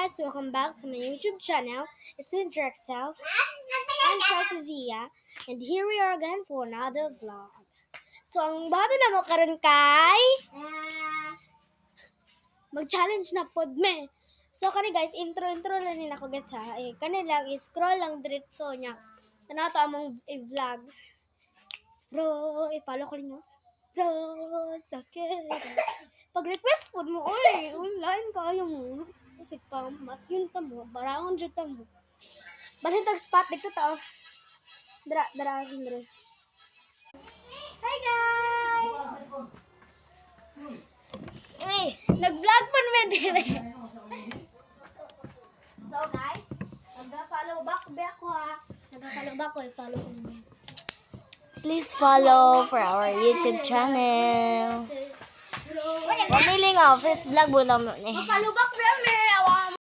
guys, welcome back to my YouTube channel. It's me, Drexel. I'm Chelsea Zia, and here we are again for another vlog. So, ang bata na mo karon kay mag-challenge na pod me. So, kani guys, intro lang nila ko guys ha. Kani lang, scroll lang diretso niya. Tanato among i-vlog. Bro, i-follow ko rin nyo. Bro, sakit. Pag-request po mo, oy, online kayo mo. Kasi pa, yun ta mo, barangon dyan ta mo. Balhin tag spot, dito ta, oh. Dara, dara. Hi guys! Uy, nag-vlog po naman dire. So guys, nag-follow back ko ha. Nag-follow back ko, i-follow ko naman. Please follow for our YouTube channel. Pamiling first vlog mo naman eh. Follow back namin!